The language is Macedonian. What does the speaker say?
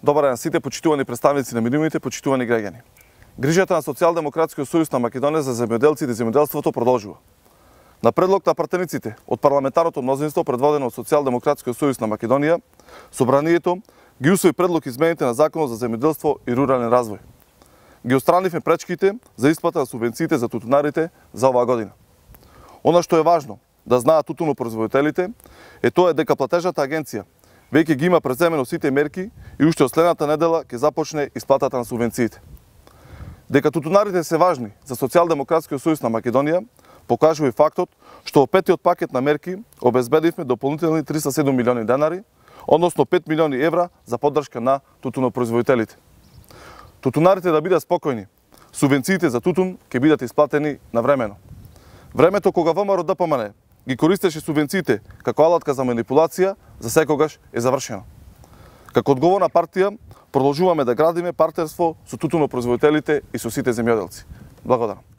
Добар ден сите почитувани представници на медиумите, почитувани граѓани. Грижата на Социјалдемократскиот сојуз на Македонија за земјоделците и земјоделството продолжува. На предлог на партениците од парламентарното мнозинство предводено од Социјалдемократскиот сојуз на Македонија, собранието ги усвои предлог измените на Законот за земјоделство и рурален развој. Ги отстранивме пречките за исплата на субвенциите за тутунарите за оваа година. Она што е важно да знаат тутунопроизводителите е тоа дека платежната агенција веќе ги има преземено сите мерки и уште од следната недела ќе започне исплатата на субвенциите. Дека тутунарите се важни за Социјалдемократскиот сојуз на Македонија покажува и фактот што во петиот пакет на мерки обезбедивме дополнителни 307 милиони денари, односно 5 милиони евра за поддршка на тутунопроизводителите. Тутунарите да бидат спокојни, субвенциите за тутун ќе бидат исплатени навремено. Времето кога ВМРО ДПМН ги користеше субвенциите како алатка за манипулација, за секогаш е завршено. Како одговорна партија, продолжуваме да градиме партнерство со тутунопроизводителите и со сите земјоделци. Благодарам.